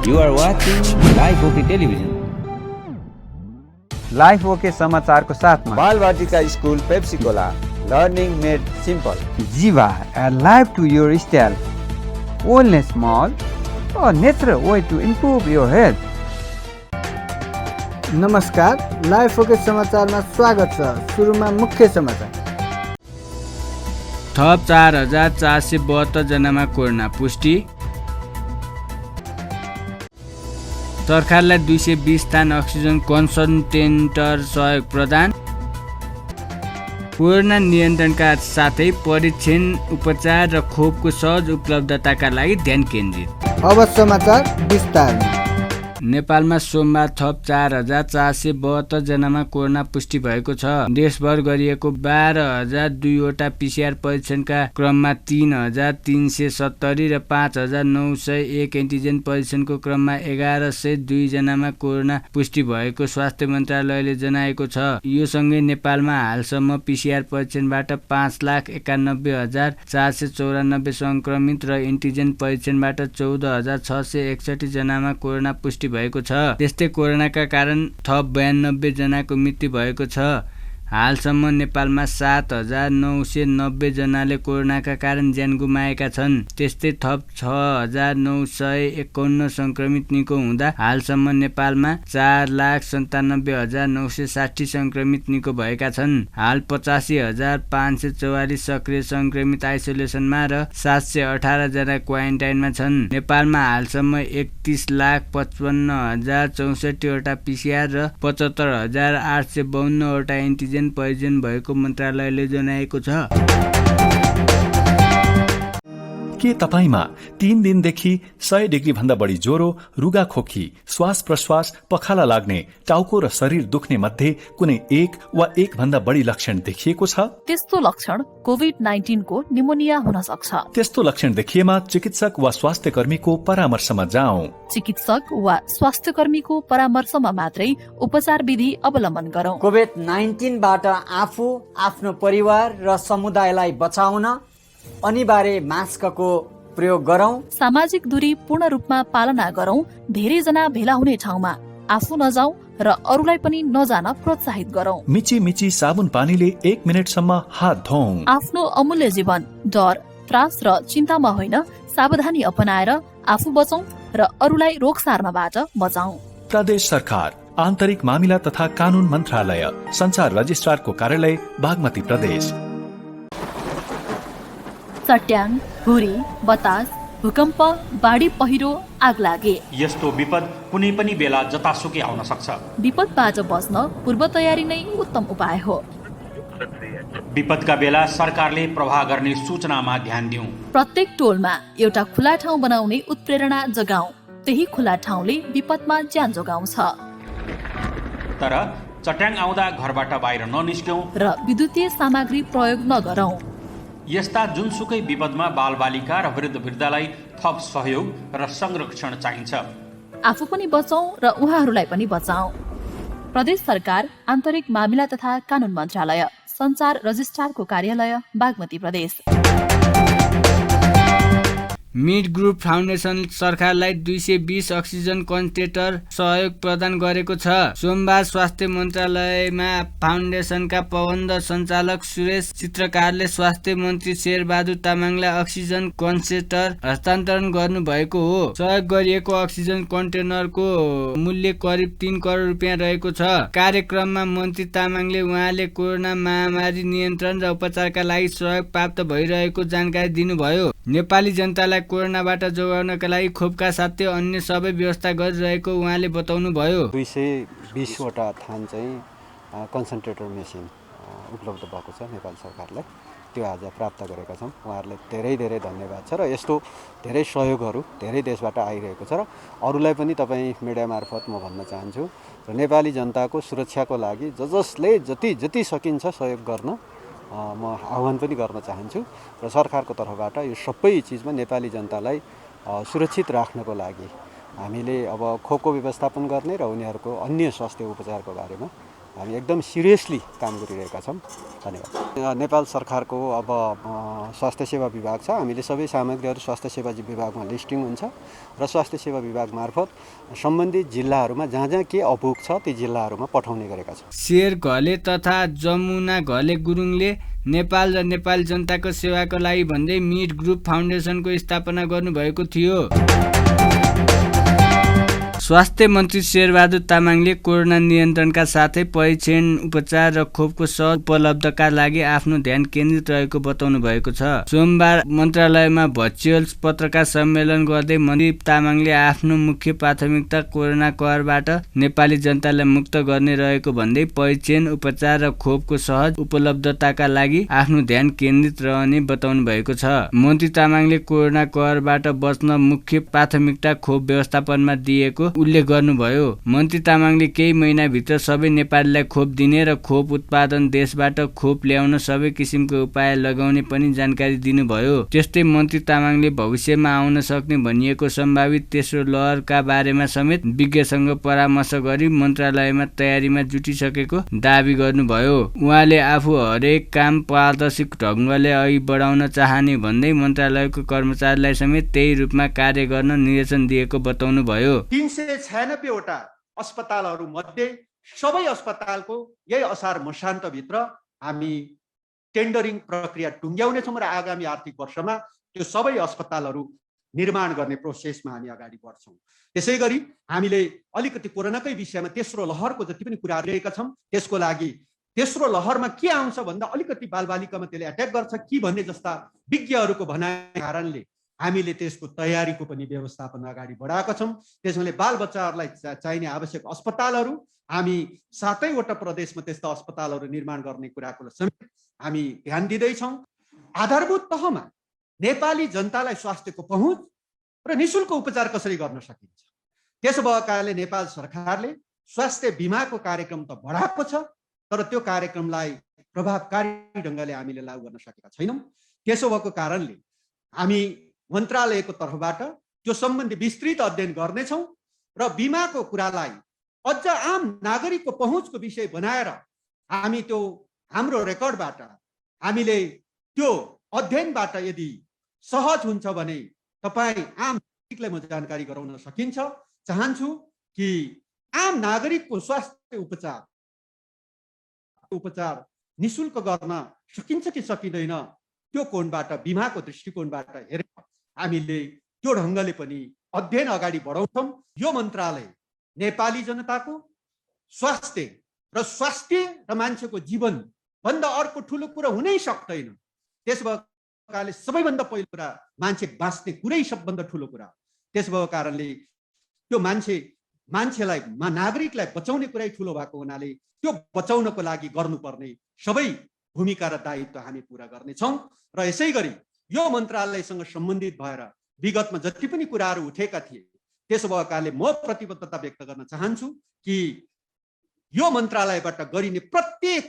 You are watching Live OK Television. Life okay समाचारको साथमा Balvatika school Pepsicola learning made simple Jiva life to your style wellness mall a natural way to improve your health. नमस्कार, life okay समाचारमा स्वागत छ। सुरुमा मुख्य समाचार। थप 4,472 जनामा कोरोना पुष्टि। सरकारलाई 220 थान अक्सिजन कन्सन्ट्रेटर सहयोग प्रदान। कोरोना नियन्त्रणका साथै परीक्षण, उपचार र खोपको सहज उपलब्धताका लागि ध्यान केन्द्रित। अब समाचार विस्तारमा। नेपालमा सोमबार थप 4,472 जनामा कोरोना पुष्टि भएको छ। देशभर गरिएको 12,002 वटा पीसीआर परीक्षणका क्रममा 3,370 र 5,901 एन्टिजेन परीक्षणको क्रममा 1,102 जनामा कोरोना पुष्टि भएको स्वास्थ्य मन्त्रालयले जनाएको छ। यो सँगै नेपालमा हालसम्म पीसीआर परीक्षणबाट 5,91,494 संक्रमित र एन्टिजेन परीक्षणबाट 14,661 जनामा कोरोना पुष्टि भएको छ। त्यस्तै कोरोनाका कारण थप 92 जनाको मृत्यु भएको छ। हालसम्म नेपालमा 7,990 जनाले कोरोनाका कारण ज्यान गुमाएका छन्। त्यस्तै थप 6,951 संक्रमित निको हुँदा हालसम्म नेपालमा 4,97,960 संक्रमित निको भएका छन्। हाल 85,544 सक्रिय संक्रमित आइसोलेसनमा र 718 जना क्वारेन्टाइनमा छन्। नेपालमा हालसम्म 31,55,064 वटा पीसीआर र 75,852 वटा एन्टिजेन परीक्षण भएको मन्त्रालयले जनाएको छ। के तपाईमा 3 दिनदेखि 100 डिग्री भन्दा बढी ज्वरो, रुगा खोकी, श्वास प्रश्वास, पखाला लाग्ने, टाउको र शरीर दुख्ने मध्ये कुनै एक वा एक भन्दा बढी लक्षण देखिएको छ? त्यस्तो लक्षण कोभिड-19 को निमोनिया हुन सक्छ। त्यस्तो लक्षण देखिएमा चिकित्सक वा स्वास्थ्य कर्मीको परामर्शमा जाऔं। चिकित्सक वा स्वास्थ्य कर्मीको परामर्शमा मात्रै उपचार विधि अवलम्बन गरौं। कोभिड-19 बाट आफू, आफ्नो परिवार र समुदायलाई बचाउन अनिवार्य मास्कको प्रयोग गरौं। सामाजिक दूरी पूर्ण रूपमा पालना गरौं। धेरै जना भेला हुने ठाउँमा आफू नजाऊ र अरूलाई पनि नजान प्रोत्साहित गरौं। मिची मिची साबुन पानीले 1 मिनेटसम्म हात धौं। आफ्नो अमूल्य जीवन डर, त्रास र चिन्तामा होइन, सावधानी अपनाएर आफू बचौं र अरूलाई रोग सार्नबाट बचाऊ। प्रदेश सरकार, आन्तरिक मामिला तथा कानून मन्त्रालय, संचार रजिस्ट्रारको कार्यालय, बागमती प्रदेश। चट्याङ, हुरी, बतास, भूकम्प, बाढी पहिरो, आग लागे यस्तो विपद कुनै पनि बेला जतासुकै आउन सक्छ। विपदबाट बच्न पूर्व तयारी नै उत्तम उपाय हो। विपदका बेला सरकारले प्रवाह गर्ने सूचनामा ध्यान दिउँ। प्रत्येक टोलमा एउटा खुला ठाउँ बनाउने उत्प्रेरणा जगाऊ। त्यही खुला ठाउँले विपदमा ज्यान जोगाउँछ। तर चट्याङ आउँदा घरबाट बाहिर ननिस्क्यौं र विद्युतीय सामग्री प्रयोग नगरौं। यस्ता जुनसुकै विपदमा बालबालिका र वृद्धवृद्धलाई थप सहयोग र संरक्षण चाहिन्छ। आफू पनि बचौं र उहाँहरूलाई पनि बचाऊ। प्रदेश सरकार, आन्तरिक मामिला तथा कानून मन्त्रालय, संचार रजिस्ट्रारको कार्यालय, बागमती प्रदेश। मिड ग्रुप फाउन्डेसन सरकारलाई 220 अक्सिजन कन्सन्ट्रेटर सहयोग प्रदान गरेको छ। सोमबार स्वास्थ्य मन्त्रालयमा फाउन्डेसनका प्रबन्ध सञ्चालक सुरेश चित्रकारले स्वास्थ्य मन्त्री शेरबहादुर तामाङलाई अक्सिजन कन्सन्ट्रेटर हस्तान्तरण गर्नुभएको हो। सहयोग गरिएको अक्सिजन कन्टेनरको मूल्य करिब 3 करोड रुपियाँ रहेको छ। कार्यक्रममा मन्त्री तामाङले उहाँले कोरोना महामारी नियन्त्रण र उपचारका लागि सहयोग प्राप्त भइरहेको जानकारी दिनुभयो। नेपाली जनतालाई कोरोनाबाट जोगाउनका लागि खोपका साथै अन्य सबै व्यवस्था गरिरहेको उहाँले बताउनु भयो। 220 वटा थान चाहिँ कन्सन्ट्रेटर मेसिन उपलब्ध भएको छ नेपाल सरकारलाई। त्यो आज प्राप्त गरेका छौँ। उहाँहरूलाई धेरै धेरै धन्यवाद छ र यस्तो धेरै सहयोगहरू धेरै देशबाट आइरहेको छ र अरूलाई पनि तपाईँ मिडिया मार्फत म भन्न चाहन्छु र नेपाली जनताको सुरक्षाको लागि जसले जति सकिन्छ सहयोग गर्न म आह्वान पनि गर्न चाहन्छु र सरकारको तर्फबाट यो सबै चिजमा नेपाली जनतालाई सुरक्षित राख्नको लागि हामीले अब खोपको व्यवस्थापन गर्ने र उनीहरूको अन्य स्वास्थ्य उपचारको बारेमा हामी एकदम सिरियसली काम गरिरहेका छौँ। धन्यवाद। नेपाल सरकारको अब स्वास्थ्य सेवा विभाग छ। हामीले सबै सामग्रीहरू स्वास्थ्य सेवा विभागमा लिस्टिङ हुन्छ र स्वास्थ्य सेवा विभाग मार्फत सम्बन्धित जिल्लाहरूमा जहाँ जहाँ के अपुग छ ती जिल्लाहरूमा पठाउने गरेका छौँ। शेर घले तथा जमुना घले गुरुङले नेपाल र नेपाली जनताको सेवाको लागि भन्दै मिड ग्रुप फाउन्डेसनको स्थापना गर्नुभएको थियो। स्वास्थ्य मन्त्री शेरबहादुर तामाङले कोरोना नियन्त्रणका साथै परीक्षण, उपचार र खोपको सहज उपलब्धका लागि आफ्नो ध्यान केन्द्रित रहेको बताउनु भएको छ। सोमबार मन्त्रालयमा भर्चुअल पत्रकार सम्मेलन गर्दै मन्त्री तामाङले आफ्नो मुख्य प्राथमिकता कोरोना कहरबाट नेपाली जनतालाई मुक्त गर्ने रहेको भन्दै परीक्षण, उपचार र खोपको सहज उपलब्धताका लागि आफ्नो ध्यान केन्द्रित रहने बताउनु भएको छ। मन्त्री तामाङले कोरोना कहरबाट बच्न मुख्य प्राथमिकता खोप व्यवस्थापनमा दिएको उल्लेख गर्नुभयो। मन्त्री तामाङले केही महिनाभित्र सबै नेपालीलाई खोप दिने र खोप उत्पादन देशबाट खोप ल्याउन सबै किसिमको उपाय लगाउने पनि जानकारी दिनुभयो। त्यस्तै मन्त्री तामाङले भविष्यमा आउन सक्ने भनिएको सम्भावित तेस्रो लहरका बारेमा समेत विज्ञसँग परामर्श गरी मन्त्रालयमा तयारीमा जुटिसकेको दावी गर्नुभयो। उहाँले आफू हरेक काम पारदर्शी ढङ्गले अघि बढाउन चाहने भन्दै मन्त्रालयको कर्मचारीलाई समेत त्यही रूपमा कार्य गर्न निर्देशन दिएको बताउनुभयो। 396 वटा अस्पतालहरू मध्ये सबै अस्पतालको यही असार मसान्तभित्र हामी टेन्डरिङ प्रक्रिया टुङ्ग्याउनेछौँ र आगामी आर्थिक वर्षमा त्यो सबै अस्पतालहरू निर्माण गर्ने प्रोसेसमा हामी अगाडि बढ्छौँ। त्यसै गरी हामीले अलिकति कोरोनाकै विषयमा तेस्रो लहरको जति पनि कुरा गरेका छौँ त्यसको लागि तेस्रो लहरमा के आउँछ भन्दा अलिकति बालबालिकामा त्यसले एट्याक गर्छ कि भन्ने जस्ता विज्ञहरूको भनाइ कारणले हामीले त्यसको तयारीको पनि व्यवस्थापन अगाडि बढाएका छौँ। त्यसैले बालबच्चाहरूलाई चाहिने आवश्यक अस्पतालहरू हामी 7वटा प्रदेशमा त्यस्ता अस्पतालहरू निर्माण गर्ने कुराको समेत हामी ध्यान दिँदैछौँ। आधारभूत तहमा नेपाली जनतालाई स्वास्थ्यको पहुँच र निःशुल्क उपचार कसरी गर्न सकिन्छ त्यसो भएकाले नेपाल सरकारले स्वास्थ्य बिमाको कार्यक्रम त बढाएको छ तर त्यो कार्यक्रमलाई प्रभावकारी ढङ्गले हामीले लागू गर्न सकेका छैनौँ। त्यसो भएको कारणले हामी मन्त्रालयको तर्फबाट त्यो सम्बन्धी विस्तृत अध्ययन गर्नेछौँ र बिमाको कुरालाई अझ आम नागरिकको पहुँचको विषय बनाएर हामी त्यो हाम्रो रेकर्डबाट हामीले त्यो अध्ययनबाट यदि सहज हुन्छ भने तपाईँ आम नागरिकलाई म जानकारी गराउन सकिन्छ चाहन्छु कि आम नागरिकको स्वास्थ्य उपचार निःशुल्क गर्न सकिन्छ कि सकिँदैन त्यो कोणबाट बिमाको दृष्टिकोणबाट हेरेर हामीले त्यो ढङ्गले पनि अध्ययन अगाडि बढाउँछौँ। यो मन्त्रालय नेपाली जनताको स्वास्थ्य र मान्छेको जीवन भन्दा अर्को ठुलो कुरा हुनै सक्दैन। त्यस भएकाले सबैभन्दा पहिलो कुरा मान्छे बाँच्ने कुरै सबभन्दा ठुलो कुरा। त्यस भएको कारणले त्यो मान्छेलाई नागरिकलाई बचाउने कुरै ठुलो भएको हुनाले त्यो बचाउनको लागि गर्नुपर्ने सबै भूमिका र दायित्व हामी पुरा गर्नेछौँ। र यसै गरी यो मन्त्रालयसँग सम्बन्धित भएर विगतमा जति पनि कुराहरू उठेका थिए त्यसो भएकाले म प्रतिबद्धता व्यक्त गर्न चाहन्छु कि यो मन्त्रालयबाट गरिने प्रत्येक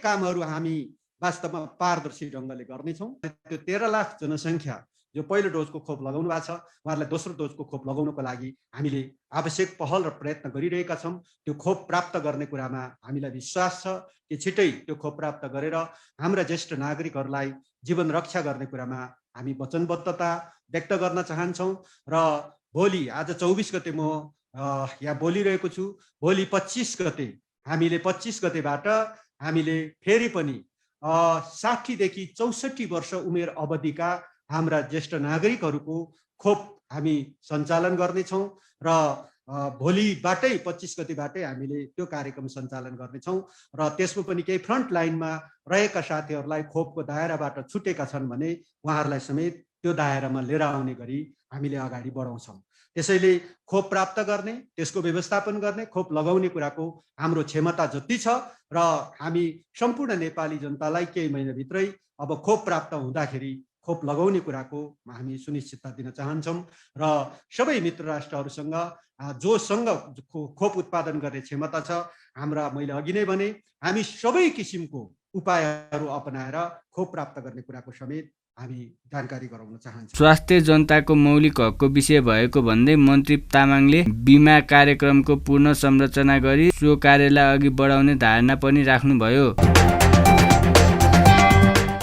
कामहरू हामी वास्तवमा पारदर्शी ढङ्गले गर्नेछौँ। त्यो 13 लाख जनसङ्ख्या जो पहिलो डोजको खोप लगाउनु भएको छ उहाँहरूलाई दोस्रो डोजको खोप लगाउनको लागि हामीले आवश्यक पहल र प्रयत्न गरिरहेका छौँ। त्यो खोप प्राप्त गर्ने कुरामा हामीलाई विश्वास छ कि छिटै त्यो खोप प्राप्त गरेर हाम्रा ज्येष्ठ नागरिकहरूलाई जीवन रक्षा गर्ने कुरामा हामी वचनबद्धता व्यक्त गर्न चाहन्छौँ। र भोलि आज 24 गते म यहाँ बोलिरहेको छु, भोलि 25 गते हामीले 25 गतेबाट हामीले फेरि पनि 60 देखि 64 वर्ष उमेर अवधिका हाम्रा ज्येष्ठ नागरिकहरूको खोप हामी सञ्चालन गर्नेछौँ र भोलिबाटै 25 गतेबाटै हामीले त्यो कार्यक्रम सञ्चालन गर्नेछौँ। र त्यसमा पनि केही फ्रन्ट लाइनमा रहेका साथीहरूलाई खोपको दायराबाट छुटेका छन् भने उहाँहरूलाई समेत त्यो दायरामा लिएर आउने गरी हामीले अगाडि बढाउँछौँ। त्यसैले खोप प्राप्त गर्ने, त्यसको व्यवस्थापन गर्ने, खोप लगाउने कुराको हाम्रो क्षमता जति छ र हामी सम्पूर्ण नेपाली जनतालाई केही महिनाभित्रै अब खोप प्राप्त हुँदाखेरि खोप लगाउने कुराको हामी सुनिश्चितता दिन चाहन्छौँ। र सबै मित्र राष्ट्रहरूसँग जोसँग खोप उत्पादन गर्ने क्षमता छ हाम्रा, मैले अघि नै भने हामी सबै किसिमको उपायहरू अपनाएर खोप प्राप्त गर्ने कुराको समेत हामी जानकारी गराउन चाहन्छौँ। स्वास्थ्य जनताको मौलिक हकको विषय भएको भन्दै मन्त्री तामाङले बिमा कार्यक्रमको पूर्ण संरचना गरी सो कार्यलाई अघि बढाउने धारणा पनि राख्नुभयो।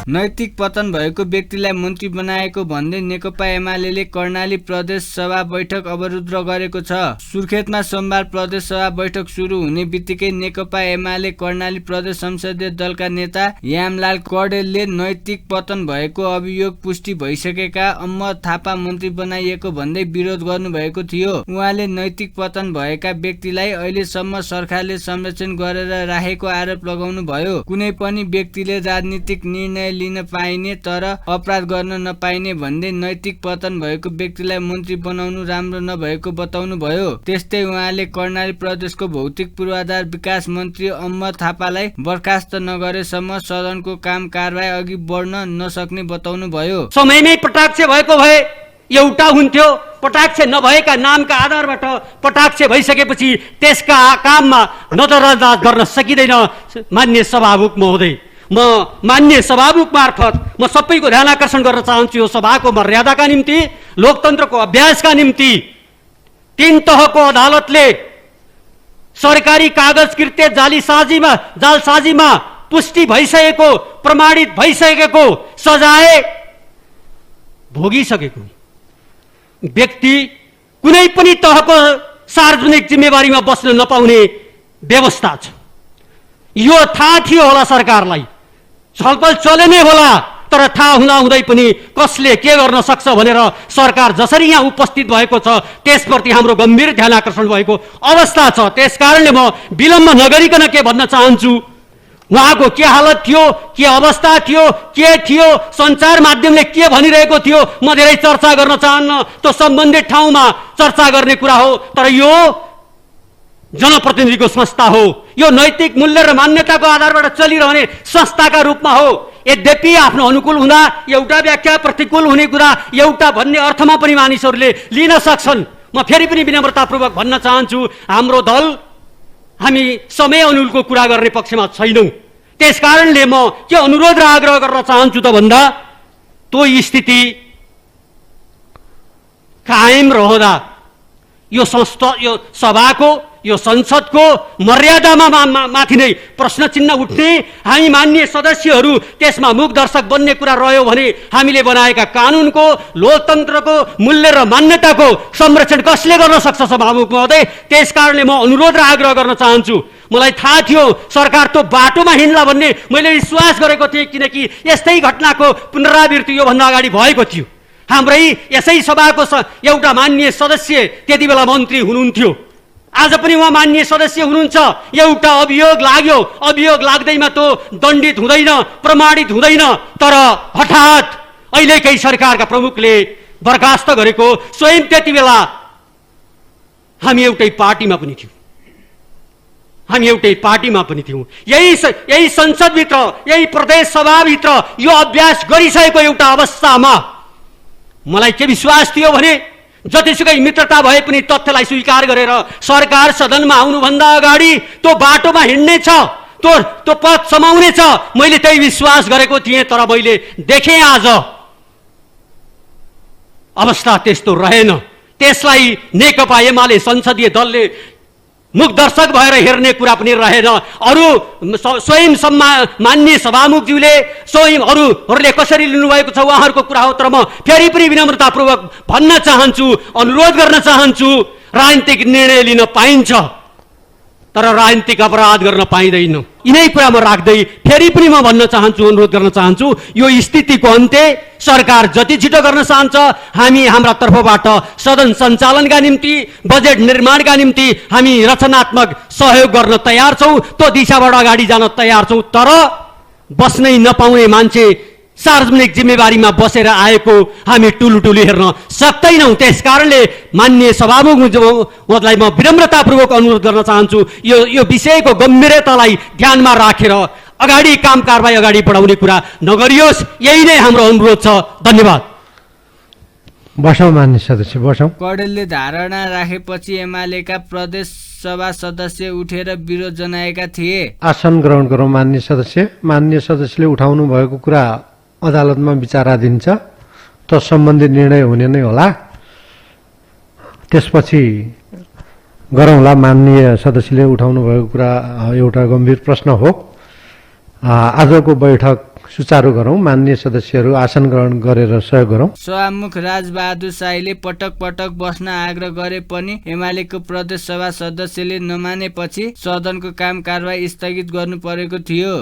नैतिक पतन भएको व्यक्तिलाई मन्त्री बनाएको भन्दै नेकपा एमाले कर्णाली प्रदेश सभा बैठक अवरुद्ध गरेको छ। सुर्खेतमा सोमबार प्रदेश सभा बैठक सुरु हुने बित्तिकै नेकपा एमाले कर्णाली प्रदेश संसदीय दलका नेता यामलाल कौडेलले नैतिक पतन भएको अभियोग पुष्टि भइसकेका अम्मत थापा मन्त्री बनाइएको भन्दै विरोध गर्नुभएको थियो। उहाँले नैतिक पतन भएका व्यक्तिलाई अहिलेसम्म सरकारले संरक्षण गरेर राखेको आरोप लगाउनुभयो। कुनै पनि व्यक्तिले राजनीतिक निर्णय लिन पाइने तर अपराध गर्न नपाइने भन्दै नैतिक पतन भएको व्यक्तिलाई मन्त्री बनाउनु राम्रो नभएको बताउनुभयो। त्यस्तै उहाँले कर्णाली प्रदेशको भौतिक पूर्वाधार विकास मन्त्री अम्मत थापालाई बर्खास्त नगरेसम्म सदनको काम कारबाही अघि बढ्न नसक्ने बताउनुभयो। समयमै पटाक्ष भएको भए एउटा हुन्थ्यो, पटाक्ष नभएका नामका आधारबाट पटाक्ष भइसकेपछि त्यसका काममा नजरअन्दाज गर्न सकिँदैन। मान्य सभामुख महोदय, म मान्य सभामुख मार्फत म सबैको ध्यान आकर्षण गर्न चाहन्छु। यो सभाको मर्यादाका निम्ति, लोकतन्त्रको अभ्यासका निम्ति 3 तहको अदालतले सरकारी कागज कृत्य जालसाजीमा पुष्टि भइसकेको, प्रमाणित भइसकेको, सजाय भोगिसकेको व्यक्ति कुनै पनि तहको सार्वजनिक जिम्मेवारीमा बस्न नपाउने व्यवस्था छ। यो थाहा थियो होला सरकारलाई, छलफल चले नै होला, तर थाहा हुँदाहुँदै पनि कसले के गर्न सक्छ भनेर सरकार जसरी यहाँ उपस्थित भएको छ त्यसप्रति हाम्रो गम्भीर ध्यान आकर्षण भएको अवस्था छ। त्यसकारणले म विलम्ब नगरिकन के भन्न चाहन्छु, उहाँको के हालत थियो, के अवस्था थियो, के थियो, सञ्चार माध्यमले के भनिरहेको थियो, म धेरै चर्चा गर्न चाहन्न। त्यो सम्बन्धित ठाउँमा चर्चा गर्ने कुरा हो, तर यो जनप्रतिनिधिको संस्था हो, यो नैतिक मूल्य र मान्यताको आधारबाट चलिरहने संस्थाका रूपमा हो। यद्यपि आफ्नो अनुकूल हुँदा एउटा व्याख्या, प्रतिकूल हुने कुरा एउटा भन्ने अर्थमा पनि मानिसहरूले लिन सक्छन्। म फेरि पनि विनम्रतापूर्वक भन्न चाहन्छु, हाम्रो दल हामी समय अनुकूलको कुरा गर्ने पक्षमा छैनौँ। त्यसकारणले म के अनुरोध र आग्रह गर्न चाहन्छु त भन्दा, त्यो स्थिति कायम रहँदा यो संस्था, यो सभाको, यो संसदको मर्यादामा माथि नै प्रश्न चिन्ह उठ्ने, हामी मान्य सदस्यहरू त्यसमा मुखदर्शक बन्ने कुरा रह्यो भने हामीले बनाएका कानुनको, लोकतन्त्रको मूल्य र मान्यताको संरक्षण कसले गर्न सक्छ सभामुख महोदय? त्यसकारणले म अनुरोध र आग्रह गर्न चाहन्छु। मलाई थाहा थियो सरकार त्यो बाटोमा हिँड्ला भन्ने मैले विश्वास गरेको थिएँ, किनकि यस्तै घटनाको पुनरावृत्ति योभन्दा अगाडि भएको थियो। हाम्रै यसै सभाको एउटा मान्य सदस्य त्यति बेला मन्त्री हुनुहुन्थ्यो, आज पनि उहाँ मान्य सदस्य हुनुहुन्छ। एउटा अभियोग लाग्यो, अभियोग लाग्दैमा त्यो दण्डित हुँदैन, प्रमाणित हुँदैन, तर हठात अहिलेकै सरकारका प्रमुखले बर्खास्त गरेको स्वयं त्यति बेला हामी एउटै पार्टीमा पनि थियौँ, यही संसदभित्र, यही प्रदेश सभाभित्र यो अभ्यास गरिसकेको एउटा अवस्थामा मलाई के विश्वास थियो भने जतिसुकै मित्रता भए पनि तथ्यलाई स्वीकार गरेर सरकार सदनमा आउनुभन्दा अगाडि त्यो बाटोमा हिँड्ने छ, त्यो पथ समाउने छ, मैले त्यही विश्वास गरेको थिएँ। तर मैले देखेँ आज अवस्था त्यस्तो रहेन। त्यसलाई नेकपा एमाले संसदीय दलले मुखदर्शक भएर हेर्ने कुरा पनि रहेन। अरू स्वयं मान्य सभामुखज्यूले स्वयं अरूहरूले कसरी लिनुभएको छ उहाँहरूको कुरा हो। तर म फेरि पनि विनम्रतापूर्वक भन्न चाहन्छु, अनुरोध गर्न चाहन्छु, राजनीतिक निर्णय लिन पाइन्छ तर राजनीतिक अपराध गर्न पाइँदैन। यिनै कुरा म राख्दै फेरि पनि म भन्न चाहन्छु, अनुरोध गर्न चाहन्छु, यो स्थितिको अन्त्य सरकार जति छिटो गर्न चाहन्छ हामी हाम्रा तर्फबाट सदन सञ्चालनका निम्ति, बजेट निर्माणका निम्ति हामी रचनात्मक सहयोग गर्न तयार छौँ, त्यो दिशाबाट अगाडि जान तयार छौँ। तर बस्नै नपाउने मान्छे सार्वजनिक जिम्मेवारीमा बसेर आएको हामी टुलुटुलु हेर्न सक्दैनौँ। त्यसकारणले मान्य सभामुखलाई म विनम्रतापूर्वक अनुरोध गर्न चाहन्छु, यो विषयको गम्भीरतालाई ध्यानमा राखेर अगाडि काम कारबाही अगाडि बढाउने कुरा नगरियोस्, यही नै हाम्रो अनुरोध छ। धन्यवाद। बसौँ मान्य सदस्य, बसौँ। कौडेलले धारणा राखेपछि एमालेका प्रदेश सभा सदस्य उठेर विरोध जनाएका थिए। आसन ग्रहण गरौँ मान्य सदस्य। मान्य सदस्यले उठाउनु भएको कुरा अदालतमा विचाराधीन छ, तत्सम्बन्धी निर्णय हुने नै होला। त्यसपछि गरौँला। माननीय सदस्यले उठाउनु भएको कुरा एउटा गम्भीर प्रश्न हो। आजको बैठक सुचारू गरौँ, माननीय सदस्यहरू आसन ग्रहण गरेर सहयोग गरौँ। सभामुख राजबहादुर शाहीले पटक पटक बस्न आग्रह गरे पनि एमालेको प्रदेश सभा सदस्यले नमानेपछि सदनको काम कारबाही स्थगित गर्नु परेको थियो।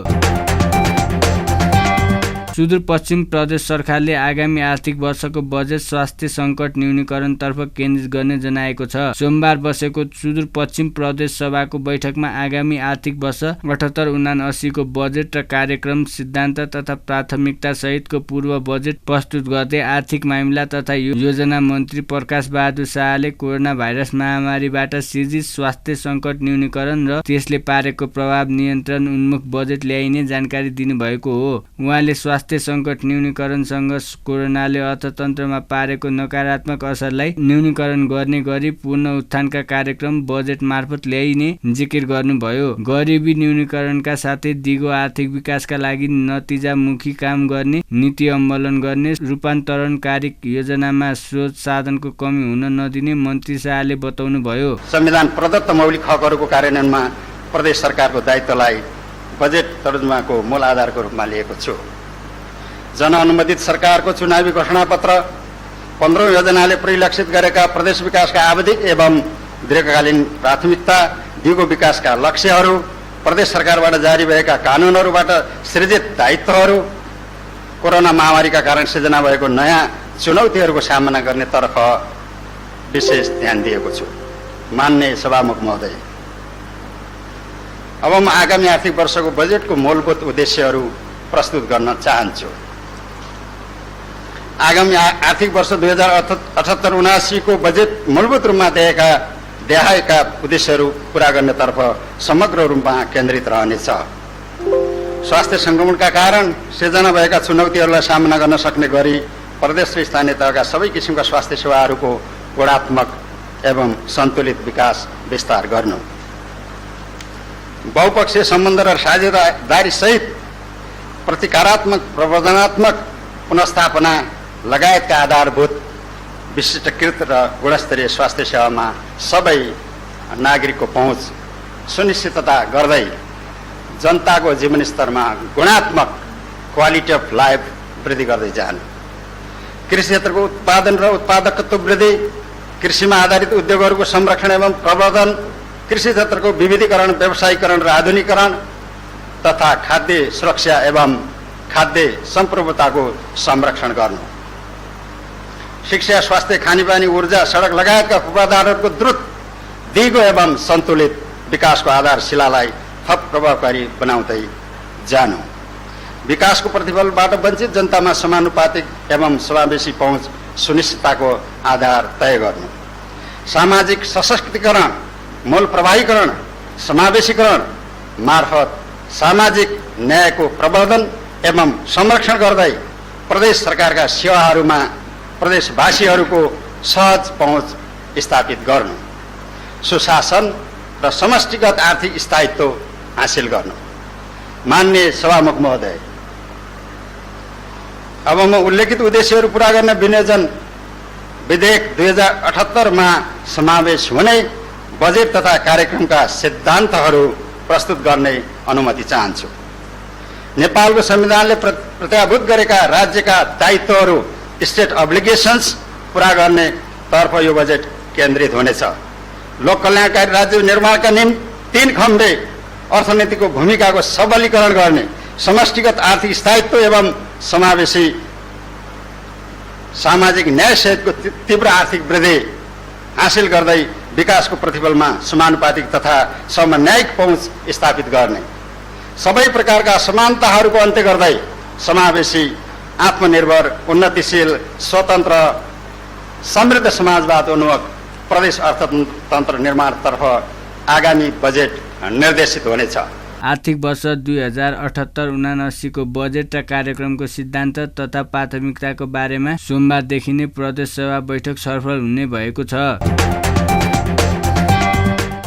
सुदूरपश्चिम प्रदेश सरकारले आगामी आर्थिक वर्षको बजेट स्वास्थ्य सङ्कट न्यूनीकरणतर्फ केन्द्रित गर्ने जनाएको छ। सोमबार बसेको सुदूरपश्चिम प्रदेश सभाको बैठकमा आगामी आर्थिक वर्ष 78-79 को बजेट र कार्यक्रम सिद्धान्त तथा प्राथमिकता सहितको पूर्व बजेट प्रस्तुत गर्दै आर्थिक मामिला तथा योजना मन्त्री प्रकाश बहादुर शाहले कोरोना भाइरस महामारीबाट सिर्जित स्वास्थ्य सङ्कट न्यूनीकरण र त्यसले पारेको प्रभाव नियन्त्रण उन्मुख बजेट ल्याइने जानकारी दिनुभएको हो। उहाँले स्वास्थ्य सङ्कट न्यूनीकरणसँग कोरोनाले अर्थतन्त्रमा पारेको नकारात्मक असरलाई न्यूनीकरण गर्ने गरी पूर्ण उत्थानका कार्यक्रम बजेट मार्फत ल्याइने जिकिर गर्नुभयो। गरिबी न्यूनीकरणका साथै दिगो आर्थिक विकासका लागि नतिजामुखी काम गर्ने, नीति अवलम्बन गर्ने, रूपान्तरणकारी योजनामा स्रोत साधनको कमी हुन नदिने मन्त्री शाहले बताउनुभयो। संविधान प्रदत्त मौलिक हकहरूको कार्यान्वयनमा प्रदेश सरकारको दायित्वलाई बजेट तर्जुमाको मूल आधारको रूपमा लिएको छु। जनअनुमोदित सरकारको चुनावी घोषणापत्र 15औं योजनाले परिलक्षित गरेका प्रदेश विकासका आवधिक एवं दीर्घकालीन प्राथमिकता, दिगो विकासका लक्ष्यहरू, प्रदेश सरकारबाट जारी भएका कानुनहरूबाट सृजित दायित्वहरू, कोरोना महामारीका कारण सिर्जना भएको नयाँ चुनौतीहरूको सामना गर्ने तर्फ विशेष ध्यान दिएको छु। माननीय सभामुख महोदय, अब म आगामी आर्थिक वर्षको बजेटको मूलभूत उद्देश्यहरू प्रस्तुत गर्न चाहन्छु। आगामी आर्थिक वर्ष 2078-79 को बजेट मूलभूत रूपमा देखाएका उद्देश्यहरू पूरा गर्नेतर्फ समग्र रूपमा केन्द्रित रहनेछ। स्वास्थ्य सङ्क्रमणका कारण सिर्जना भएका चुनौतीहरूलाई सामना गर्न सक्ने गरी प्रदेश र स्थानीय तहका सबै किसिमका स्वास्थ्य सेवाहरूको गुणात्मक एवं सन्तुलित विकास विस्तार गर्नु, बहुपक्षीय सम्बन्ध र साझेदारी सहित प्रतिकारात्मक प्रवर्धनात्मक पुनर्स्थापना लगायतका आधारभूत विशिष्टकृत र गुणस्तरीय स्वास्थ्य सेवामा सबै नागरिकको पहुँच सुनिश्चितता गर्दै जनताको जीवनस्तरमा गुणात्मक क्वालिटी अफ लाइफ वृद्धि गर्दै जानु, कृषि क्षेत्रको उत्पादन र उत्पादकत्व वृद्धि, कृषिमा आधारित उद्योगहरूको संरक्षण एवं प्रवर्धन, कृषि क्षेत्रको विविधीकरण, व्यवसायीकरण र आधुनिकीकरण तथा खाद्य सुरक्षा एवं खाद्य सम्प्रभुताको संरक्षण गर्नु, शिक्षा, स्वास्थ्य, खानेपानी, ऊर्जा, सडक लगायतका पूर्वाधारहरूको द्रुत, दिगो एवं सन्तुलित विकासको आधारशिलालाई थप प्रभावकारी बनाउँदै जानु, विकासको प्रतिफलबाट वञ्चित जनतामा समानुपातिक एवं समावेशी पहुँच सुनिश्चितताको आधार तय गर्नु, सामाजिक सशक्तिकरण, मूल प्रभावीकरण, समावेशीकरण मार्फत सामाजिक न्यायको प्रवर्धन एवं संरक्षण गर्दै प्रदेश सरकारका सेवाहरूमा प्रदेशवासीहरूको सहज पहुँच स्थापित गर्नु, सुशासन र समष्टिगत आर्थिक स्थायित्व हासिल गर्नु। माननीय सभामुख महोदय, अब म उल्लेखित उद्देश्यहरू पूरा गर्न विनियोजन विधेयक 2078 मा समावेश हुने बजेट तथा कार्यक्रमका सिद्धान्तहरू प्रस्तुत गर्ने अनुमति चाहन्छु। नेपालको संविधानले प्रत्याभूत गरेका राज्यका दायित्वहरू स्टेट अब्लिगेशन्स पूरा गर्ने तर्फ यो बजेट केन्द्रित हुनेछ। लोक कल्याणकारी राज्य निर्माणका निम्ति 3 खण्डे अर्थनीतिको भूमिकाको सबलीकरण गर्ने, समष्टिगत आर्थिक स्थायित्व एवं समावेशी सामाजिक न्याय सहितको तीव्र आर्थिक वृद्धि हासिल गर्दै विकासको प्रतिफलमा समानुपातिक तथा समन्यायिक पहुँच स्थापित गर्ने, सबै प्रकारका समानताहरूको अन्त्य गर्दै समावेशी, आत्मनिर्भर, उन्नतिशील, स्वतन्त्र, समृद्ध समाजवाद उन्मुख प्रदेश अर्थतन्त्र निर्माणतर्फ आगामी बजेट निर्देशित हुनेछ। आर्थिक वर्ष 2078-79 को बजेट र कार्यक्रमको सिद्धान्त तथा प्राथमिकताको बारेमा सोमबारदेखि नै प्रदेश सभा बैठक छलफल हुने भएको छ।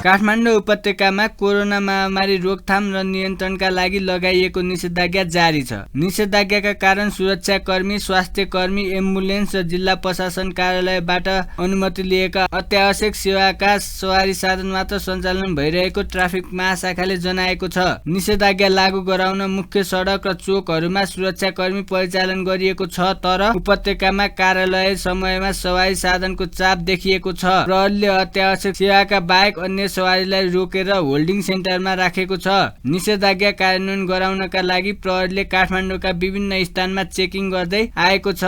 काठमाडौँ उपत्यकामा कोरोना महामारी रोकथाम र नियन्त्रणका लागि लगाइएको निषेधाज्ञा जारी छ। निषेधाज्ञाका कारण सुरक्षाकर्मी, स्वास्थ्यकर्मी, एम्बुलेन्स र जिल्ला प्रशासन कार्यालयबाट अनुमति लिएका अत्यावश्यक सेवाका सवारी साधन मात्र सञ्चालन भइरहेको ट्राफिक महाशाखाले जनाएको छ। निषेधाज्ञा लागू गराउन मुख्य सडक र चोकहरूमा सुरक्षाकर्मी परिचालन गरिएको छ, तर उपत्यकामा कार्यालय समयमा सवारी साधनको चाप देखिएको छ। प्रहरीले अत्यावश्यक सेवाका बाहेक अन्य सवारीलाई रोकेर होल्डिङ सेन्टरमा राखेको छ। निषेधाज्ञा कार्यान्वयन गराउनका लागि प्रहरीले काठमाडौँका विभिन्न स्थानमा चेकिङ गर्दै आएको छ।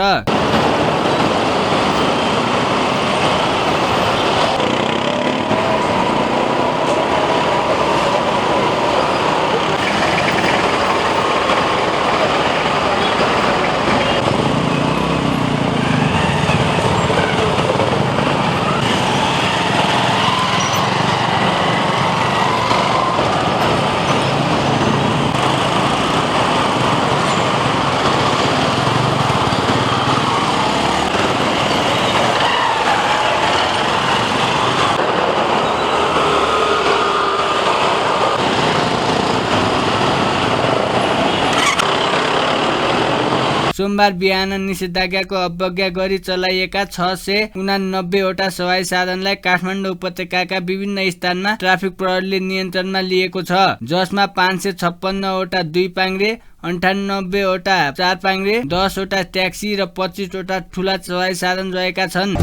सोमबार बिहान निषेधाज्ञाको अवज्ञा गरी चलाइएका 689 वटा सवारी साधनलाई काठमाडौँ उपत्यकाका विभिन्न स्थानमा ट्राफिक प्रहरीले नियन्त्रणमा लिएको छ, जसमा 556 वटा 2 पाङ्ग्रे, 98 वटा 4 पाङ्ग्रे, 10 वटा ट्याक्सी र 25 वटा ठूला सवारी साधन रहेका छन्।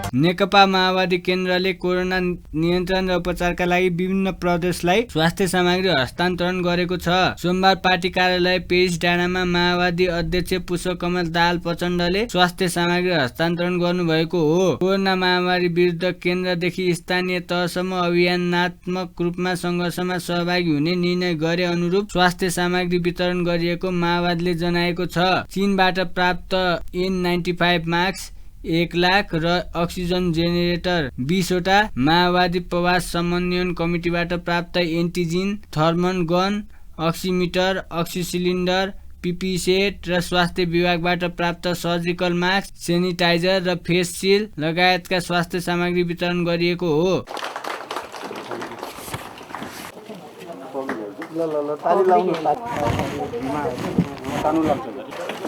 नेकपा माओवादी केन्द्रले कोरोना नियन्त्रण र उपचारका लागि विभिन्न प्रदेशलाई स्वास्थ्य सामग्री हस्तान्तरण गरेको छ। सोमबार पार्टी कार्यालय पेरिस डाँडामा माओवादी अध्यक्ष पुष्पकमल दाहाल प्रचण्डले स्वास्थ्य सामग्री हस्तान्तरण गर्नुभएको हो। कोरोना महामारी विरुद्ध केन्द्रदेखि स्थानीय तहसम्म अभियानात्मक रूपमा सङ्घर्षमा सहभागी हुने निर्णय गरे अनुरूप स्वास्थ्य सामग्री वितरण गरिएको माओवादीले जनाएको छ। चीनबाट प्राप्त N95 मास्क 1 लाख र अक्सिजन जेनेरेटर 20 वटा, माओवादी प्रवास समन्वयन कमिटीबाट प्राप्त antigen, thermal gun, oximeter, oxy cylinder, PP set र स्वास्थ्य विभागबाट प्राप्त सर्जिकल मास्क, सेनिटाइजर र फेस सिल्ड लगायतका स्वास्थ्य सामग्री वितरण गरिएको हो।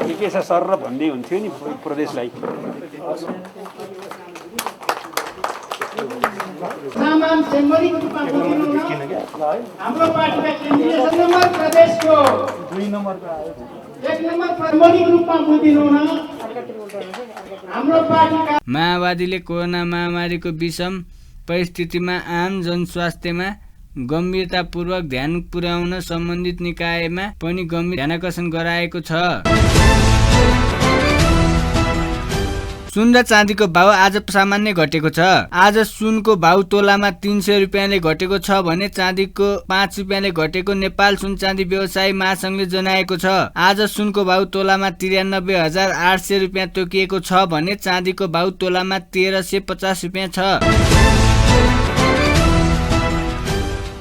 के छ सर र भन्दै हुन्थ्यो नि प्रदेशलाई। सामान सेम्बरिङ रूपमा बुझिनु न। हाम्रो पार्टीका केन्द्रीय नम्बर प्रदेशको 2 नम्बरको आयो 1 नम्बर सेम्बरिङ रूपमा बुझिनु न। हाम्रो पार्टीका माओवादीले कोरोना महामारीको विषम परिस्थितिमा आम जनस्वास्थ्यमा गम्भीरतापूर्वक ध्यान पुर्याउन सम्बन्धित निकायमा पनि गम्भीर ध्यानाकर्षण गराएको छ। सुन र चाँदीको भाव आज सामान्य घटेको छ। आज सुनको भाव तोलामा 300 रुपियाँले घटेको छ भने चाँदीको 5 रुपियाँले घटेको नेपाल सुन चाँदी व्यवसायी महासंघले जनाएको छ। आज सुनको भाव तोलामा 93,800 रुपियाँ तोकिएको छ भने चाँदीको भाव तोलामा 1,350 रुपियाँ छ।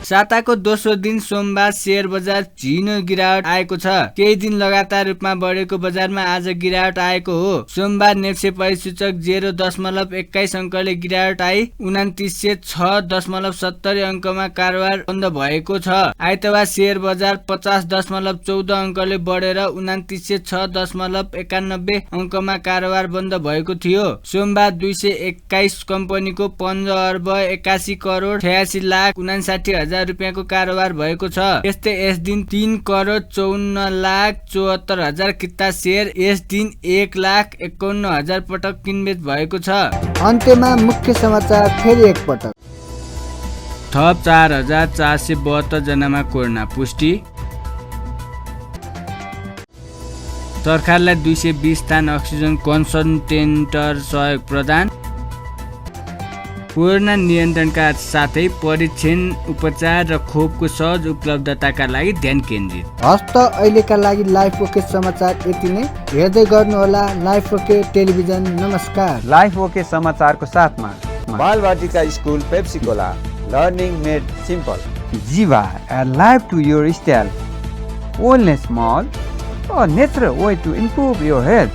साताको दोस्रो दिन सोमबार शेयर बजार झिनो गिरावट आएको छ। केही दिन लगातार रूपमा बढेको बजारमा आज गिरावट आएको हो। सोमबार नेप्से परिसूचक 0.21 अङ्कले गिरावट आई 2906.70 अङ्कमा कारोबार बन्द भएको छ। आइतबार शेयर बजार 50.14 अङ्कले बढेर 2906.91 अङ्कमा कारोबार बन्द भएको थियो। सोमबार 221 कम्पनीको 15,81,86,59,60,000 रुपियाँको कारोबार भएको छ। यस्तै यस दिन 3,54,74,000 किता शेयर, यस दिन 1,51,000 पटक किनबेच भएको छ। अन्त्यमा मुख्य समाचार फेरि एकपटक। थप 4,472 जनामा कोरोना पुष्टि। सरकारलाई 220 थान अक्सिजन कन्सन्ट्रेटर सहयोग प्रदान। कोरोना नियन्त्रणका साथै परीक्षण, उपचार र खोपको सहज उपलब्धताका लागि ध्यान केन्द्रित। हस्त अहिलेका लागि लाइफ ओके समाचार यति नै। हेर्दै गर्नुहोला लाइफ ओके टेलिभिजन। नमस्कार। लाइफ ओके समाचारको साथमा Balvatika school Pepsicola, learning made simple. Jiva, a life to your style. Wellness Mall, a natural way to improve your health.